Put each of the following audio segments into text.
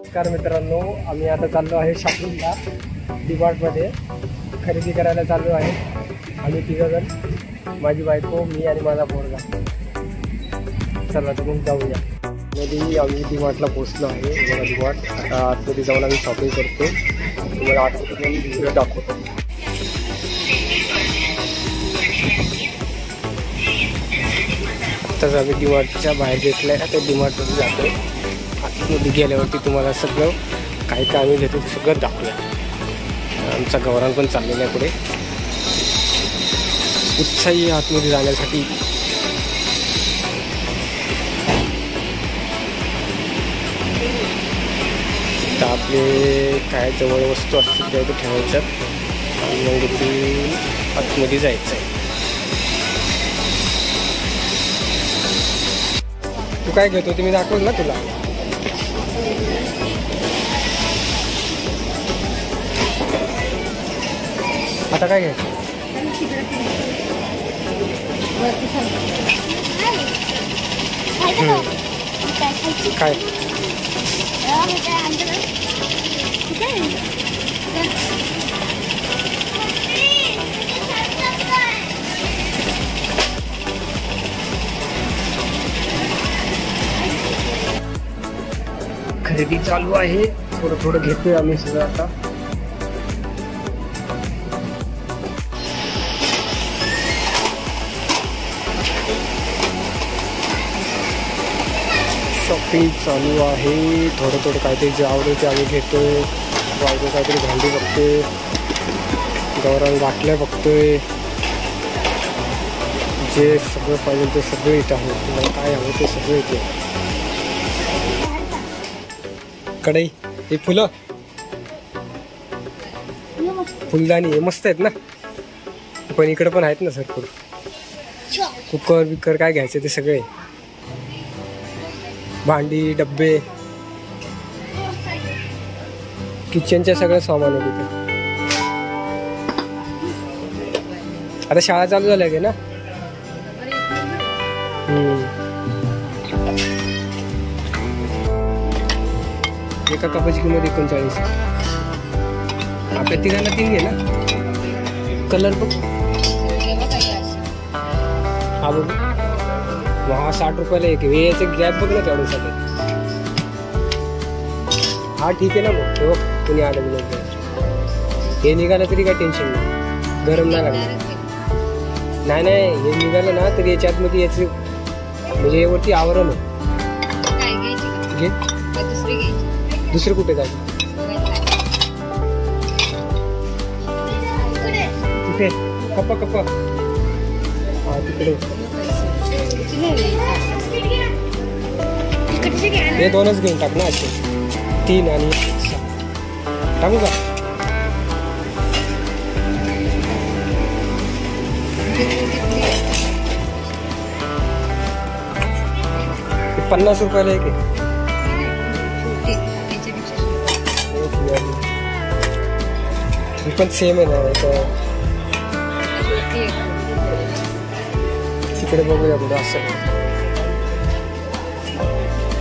नमस्कार मित्रांनो, आम्ही आता चाललो आहे शॉपिंगला. डीमार्टमध्ये खरेदी करायला चाललो आहे. आम्ही तिघजण, माझी बायको, मी आणि माझा पोरगा. चला तर मग जाऊया. मध्ये आम्ही डीमार्टला पोहोचलो आहे. बघा डीमार्ट. आता आतमध्ये जाऊन आम्ही शॉपिंग करतो. तुम्हाला आतमध्ये दाखवतो. तर आम्ही डीमार्टच्या बाहेर घेतलं आहे. आता डीमार्टमध्ये जातो. आतमध्ये गेल्यावरती तुम्हाला सगळं काय काय आम्ही घेतो ते सगळं दाखवूया. आमचा गौरांग पण चाललेला आहे पुढे. उत्साही आतमध्ये जाण्यासाठी. तर आपले काय जवळ वस्तू असतील त्या इथे ठेवायच्यात आणि मग ती आतमध्ये जायचं आहे. तू काय घेतो ते मी दाखवलं ना तुला. आता काय घ्यायचं? काय खरेदी चालू आहे. थोडं थोडं घेतोय आम्ही सगळं आता. शॉपिंग चालू आहे. थोडं थोडं काहीतरी जे आवडेल ते आम्ही घेतोय. बायको काहीतरी भांडी बघतोय, गौरांग बाटल्या बघतोय. जे सगळं पाहिजे ते सगळं इथं आहे. तुम्हाला काय हवं ते सगळं इथे. कढई, हे फुलं, फुलदाणी हे मस्त आहेत ना. पण इकडे पण आहेत ना भरपूर. कुकर बिकर काय घ्यायचं ते सगळे. भांडी, डब्बे, किचनचे सगळं सामान आहे तिथे. आता शाळा चालू झाल्या की ना. एका कपाची किंमत 39. आपल्या तिघांना 3 घे ना. कलर बघ. हा बघ, हा 60 रुपयाला एक. याचे गॅप बघ ना तेवढ्यासाठी. हा ठीक आहे ना. बघ ते बघ, कुणी आलं बिलं. हे निघालं तरी काय टेन्शन नाही. गरम नाही लागलं. नाही नाही, हे निघालं ना तरी याच्या आतमध्ये याचे म्हणजे वरती आवरण घे. दुसरे कुठे जायचं? कुठे? कप्पा कप्पा. हा तिकडे. हे 2च घेऊन टाक ना. असे 3 आणि 6 टाकू का? हे 50 रुपयाला एक आहे. पण सेम आहे ना. तिकडे बघूया कुठं असं.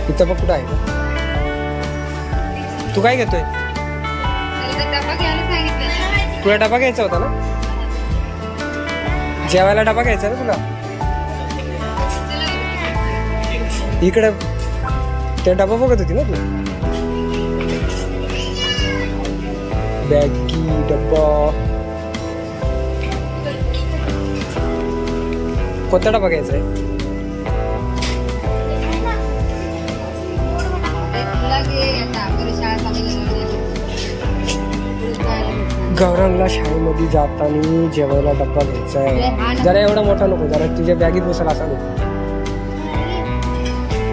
इथं बघ कुठं आहे का? तू काय घेतोय? तुला डबा घ्यायचा होता ना. जेवायला डबा घ्यायचा ना तुला. इकडे ते डबा बघत होती ना तू. बॅगी, डब्बा. कोणता डबा घ्यायचा आहे? गौरांगला शाळेमध्ये जाताना जेवायला डब्बा घ्यायचा आहे. जरा एवढा मोठा नको, जरा तुझ्या बॅगीत बसायला असा नको.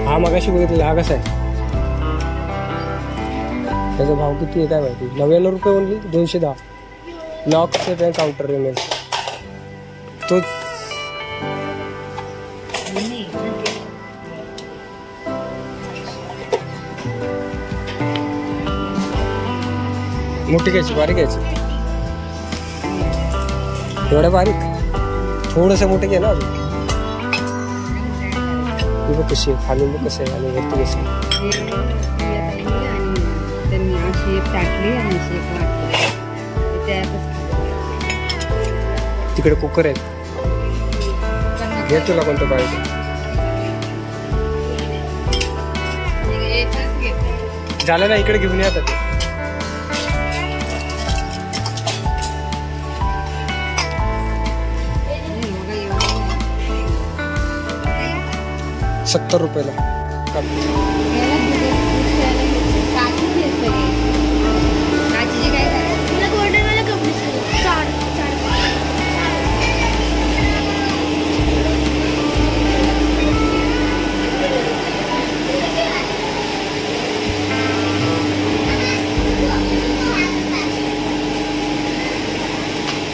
हा मगाशी बघितलं. हा कसा आहे? त्याचा भाव किती आहे काय माहिती. 99 रुपये ओनली. 210. लॉकचे पॅन काउंटर मिळेल तोच. मोठी घ्यायची, बारीक घ्यायची. एवढ्या बारीक. थोडंसं मोठं घे ना अजून. बघ कशी आहे खाली, बघ कसं आहे आणि वरती कसं आहे. एक टाकली आणि अशी एक वाटली त्यातच तिकडे कुकर आहेत, घे तुला कोणतं पाहिजे. झालं ना, इकडे घेऊन येतात ते. ₹70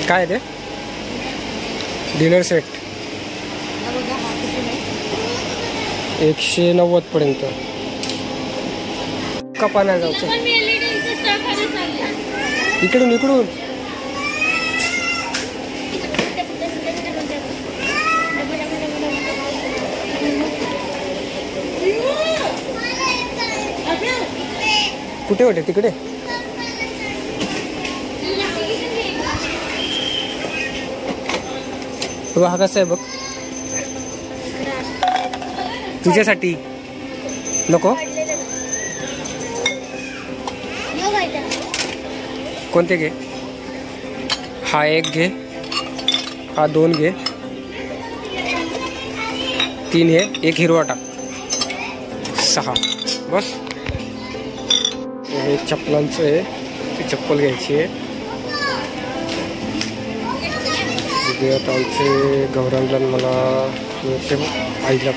काय आहे ते? डिनर सेट 190 पर्यंत. का पाण्यात जायचं? इकडून इकडून कुठे होते? तिकडे हा कसा आहे बघ, तुझ्यासाठी नको. कोणते घे? हा एक घे, हा 2 घे, 3 हे, एक हिरवा टाक, 6 बस. हे चप्पलांचं आहे, ती चप्पल घ्यायची आहे. आता आमचे गौरांगला मला आईला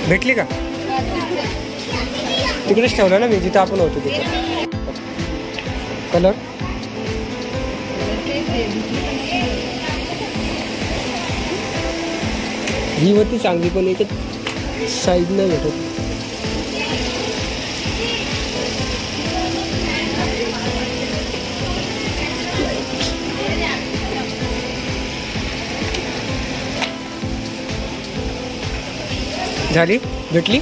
भेटली का? तिकडेच ठेवलं ना मी, जिथं आपण होतो तिथे. कलर ही होती चांगली, पण याच्यात साईज नाही भेटत. झाली? भेटली?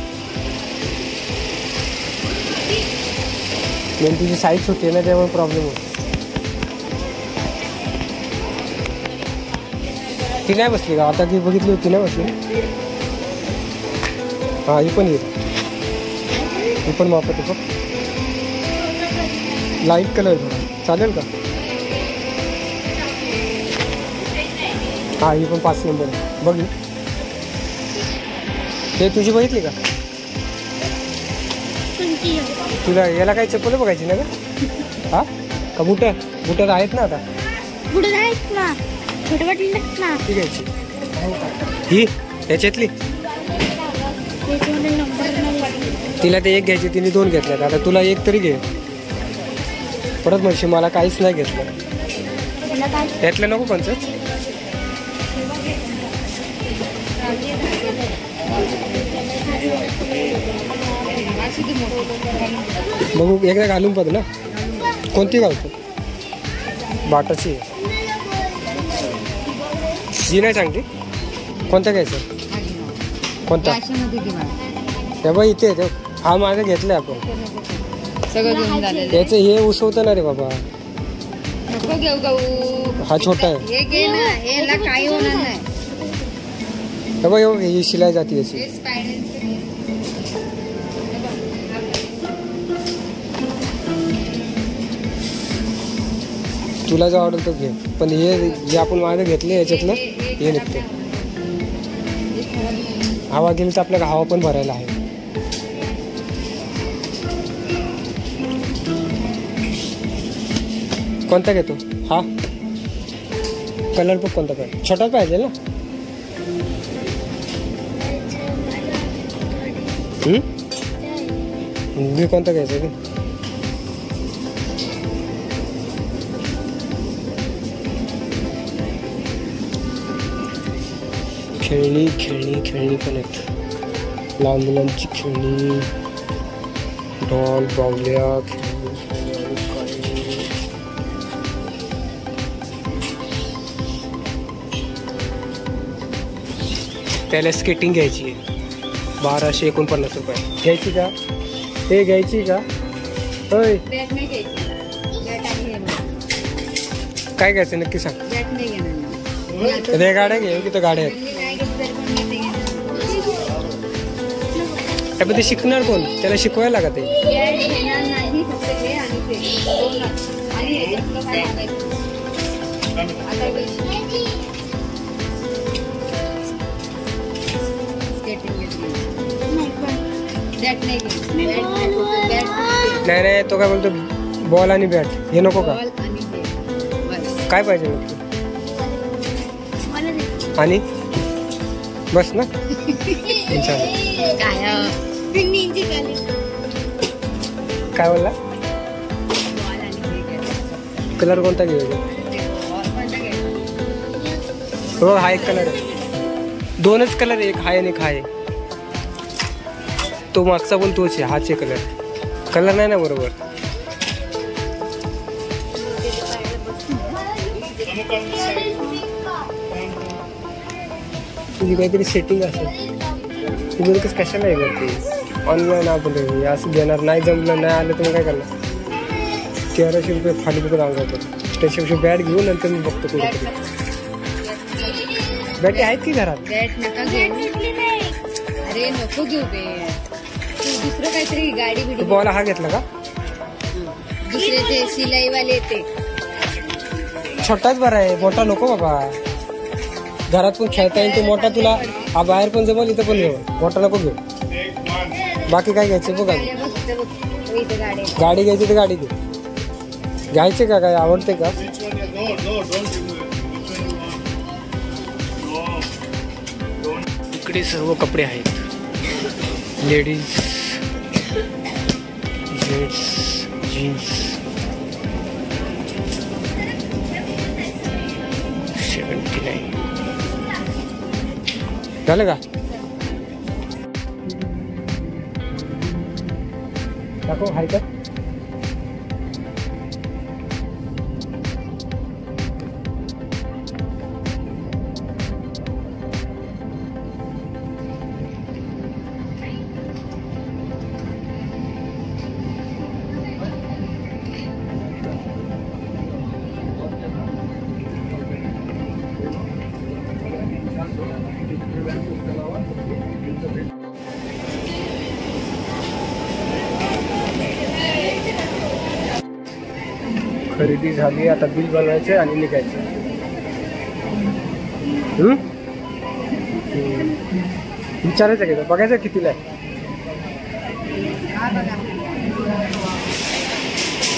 पण तुझी साईज होते ना, त्यामुळे प्रॉब्लेम होतो. ती नाही बसली का आता? ती बघितली होती ना, बसली. हा, ही पण येईल, ही पण वापरते बघ. लाईट कलर चालेल का? हा, ही पण 5 नंबर बघ. ते तुझी बघितली का? तुला याला काही चप्पल बघायची ना का? हा का बुटं आहेत ना आता? बुटं आहेत ना, छोटे वाटली ना. ती घ्यायची. ही याच्यातली तिला ते एक घ्यायची, तिने 2 घेतल्यात. आता तुला एक तरी घे. परत म्हणशी मला काहीच नाही घेतलं. त्यातलं नको कोणचंच. बघू एकदा घालून बघ ना, कोणती घालतो? बाटाची ही नाही चांगली. कोणता घ्यायचं? कोणता? ते बघ इथे ते. हा माझं घेतलंय आपण सगळं झालं. त्याचं हे उसवतं ना रे बाबा. नको घेऊ गहू, हा छोटा आहे. हे घे ना, याला काही होणार नाही. हे बघ ही शिलाई जाती याची. तुला जो आवडेल तो घे, पण हे जे आपण मागे घेतले याच्यातलं हे निघते. हवा गेली तर आपल्याला हवा पण भरायला आहे. कोणता घेतो? हा कलर पण कोणता पाहिजे? छोटा पाहिजे ना? मी कोणता घ्यायचा ते? खेळणी खेळणी खेळणी पण आहेत. लहान मुलांची खेळणी, डॉल, बावल्या, त्याला स्केटिंग घ्यायची आहे. 1249 रुपये. घ्यायची का? हे घ्यायची का? होय, बॅट नाही घ्यायची. बॅट आणि हे बघ. काय घ्यायचं नक्की सांग. बॅट नाही घेणार मी. ते गाड्या घे की, तर गाड्या आहेत. मी नाही घेतली तरी पण मी ते घेणार. पण ते शिकणार कोण? त्याला शिकवायला लागत आहे. बॅट घेणार नाही, फक्त हे आणि ते दोनच. आणि हे घेतलं काय सांगायचं. आता स्केटिंग घेतली. बॅट नाही घेतली. बॅट नाही, तो काय बोलतो, बॉल आणि बॅट हे नको का? बॉल आणि हे बस. काय पाहिजे मग? आणि बस ना. चालेल. काय बोलला? बॉल आणि हे घ्यायचं. कलर कोणता घ्यायचा? बॉल कोणता घ्यायचा? हो, हा एक कलर आहे. दोनच कलर आहे, एक हाय आणि एक हाय. तो मागचा पण तोच आहे, हाच आहे कलर. कलर नाही ना बरोबर. तुझी काहीतरी सेटिंग असेल. तुझं लगेच कशाला आहे करते? ऑनलाईन आपण असं घेणार, नाही जमलं, नाही आलं तर मग काय करणार? 1300 रुपये फाली तिकडे लावून जातो. त्याच्यापेक्षा बॅट घेऊन नंतर मी बघतो कुठेतरी. बॅटी आहेत की घरात? बॅट नका घेऊ. अरे नको घेऊ बॅट. तू दुसरं काहीतरी गाडी बिडी तू बॉल हा घेतला का? दुसरे ते शिलाईवाले ते छोटाच बरा आहे, मोठा नको बाबा. घरात पण खेळता येईल. ते मोठा तुला हा बाहेर पण जमल, इथं पण घेऊ. मोठा नको घेऊ. बाकी काय घ्यायचं बघा. गाडी घ्यायची तर गाडी घे. घ्यायचे का? काय आवडते का? इकडे सर्व कपडे आहेत. Ladies, gents, jeans. 79 झालं का? दाखव, हाय का? खरेदी झाली, आता बिल बनवायचं आणि निघायचं. विचारायचं का? बघायचं कितीला आहे.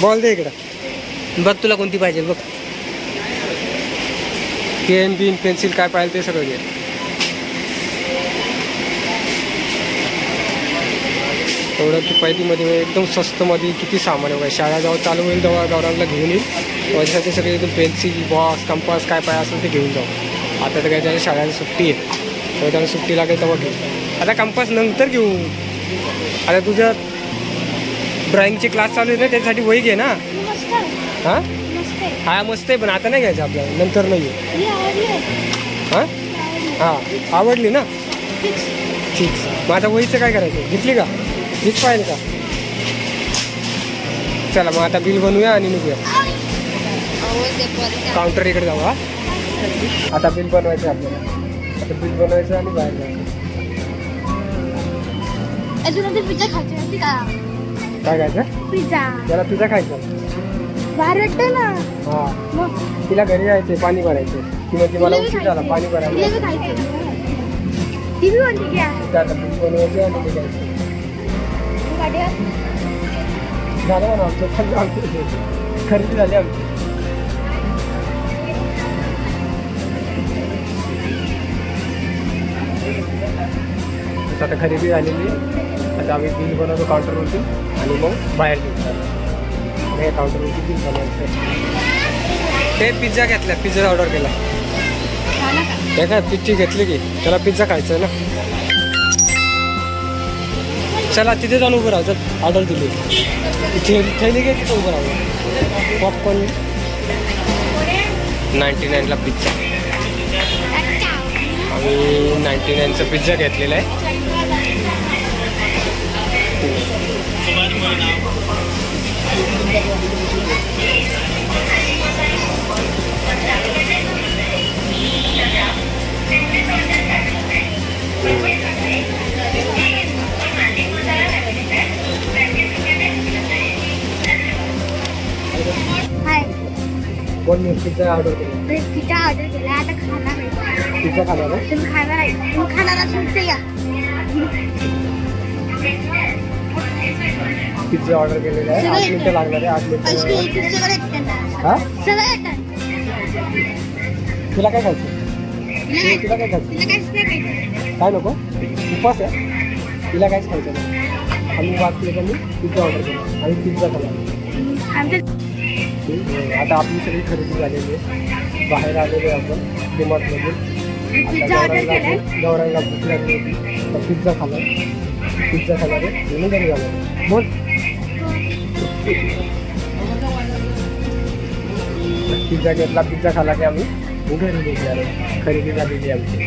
बॉल दे इकडं. बघ तुला कोणती पाहिजे बघ. पेन बिन पेन्सिल काय पाहिजे ते सगळं घे. एवढं किफायतीमध्ये एकदम स्वस्तमध्ये किती सामान आहे. शाळा जेव्हा चालू होईल तेव्हा गावरांना घेऊन येईल. त्याच्यासाठी सगळे एकदम पेन्सिल, बॉक्स, कंपास काय पाहिजे असेल ते घेऊन जाऊ. आता तर काय त्याच्या शाळेला सुट्टी आहे, तेव्हा त्याला सुट्टी लागेल तेव्हा घेऊ. आता कंपास नंतर घेऊ. आता तुझं ड्रॉइंगचे क्लास चालू आहे ना, त्याच्यासाठी वही घे ना. हां हा मस्त आहे, पण आता नाही घ्यायचं आपल्याला, नंतर नाही घेऊ. हां हां आवडली ना? ठीक. मग आता वहीचं काय करायचं? घेतली का? हीच पाहिजे का? चला मग आता बिल बनवूया आणि निघूया. काउंटर इकडे जाऊ. हा आता बिल बनवायचं आपल्याला. आता बिल बनवायचं आणि बाहेर जायचं. पिझ्झा खायचा का? काय खायचं? पिझ्झा. त्याला पिझ्झा खायचा. बाहेर वाटतं ना. हां तिला घरी जायचं, पाणी भरायचं. ती म्हणजे मला उशीर झाला, पाणी भरायला. टी व्ही बनते क्या? आता बिल बनवायचं आणि निघायचं. झालं म्हणा आमचं. खरेदी झाली आमची. आता खरेदी झालेली. आता आम्ही बिल बनवतो काउंटरवरती आणि मग बाहेर घेऊन हे काउंटरवरती बिल बनवायचं. ते पिझ्झा घेतला, पिझ्झा ऑर्डर केला. हे काय पिझ्झी घेतली की त्याला पिझ्झा खायचा आहे ना. चला तिथे जाऊन उभं राहू. चल ऑर्डर दिली. थैली घे, तिथं उभं राहू. पॉपकॉर्न 99ला पिझ्झा. आम्ही 99चा पिझ्झा घेतलेला आहे. हाय कोण मी पिझ्झा ऑर्डर केला? पिझ्झा ऑर्डर केला आता खाणार आहे. पिझ्झा खाणार आहे? तुम्ही खाणार आहे, तुम्ही खाणार असेल तर या. पिझ्झा ऑर्डर केलेला आहे. 8 मिनिटं लागणार आहे. 8 मिनिटं. सगळं येतं त्यांना. हा सगळं येतं. तुला काय खायचं? तुला काय खायचं? तिला काहीच नाही खायचं. काय नको? उपास आहे. तिला काहीच खायचं नाही. आम्ही बात केली का मी पिझ्झा ऑर्डर केला आणि पिझ्झा खाला. आमचं आता आपली सगळी खरेदी झालेली आहे. बाहेर आलेलो आहे आपण डिमार्टमधून. पिझ्झा ऑर्डर केलाय. गौरांना भूक लागली होती तर पिझ्झा खाला. पिझ्झा खाणार आहे म्हणून घरी जाणार. बोल. पिझ्झा घेतला. पिझ्झा खाला की आम्ही घरी निघणार आहे. खरेदी झालेली आहे आमची.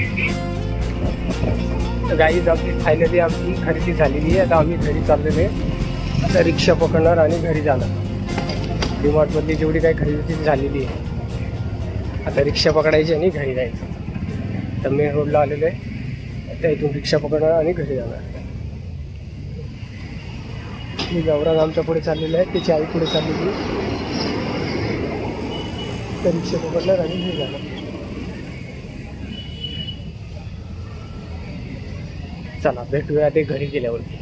गाईज आमची फायनली आमची खरेदी झालेली आहे. आता आम्ही घरी चाललेलो आहे. आता रिक्षा पकडणार आणि घरी जाणार. डीमार्टमधली जेवढी काही खरेदी झालेली आहे आता रिक्षा पकडायची आणि घरी जायचं. तर मेन रोडला आलेलो आहे. त्या इथून रिक्षा पकडणार आणि घरी जाणार. मी गौरांग आमच्या पुढे चाललेलं आहे. त्याची आई पुढे चाललेली आहे. तर रिक्षा पकडणार आणि घरी जाणार. चला भेटूया ते घरी गेल्यावरती.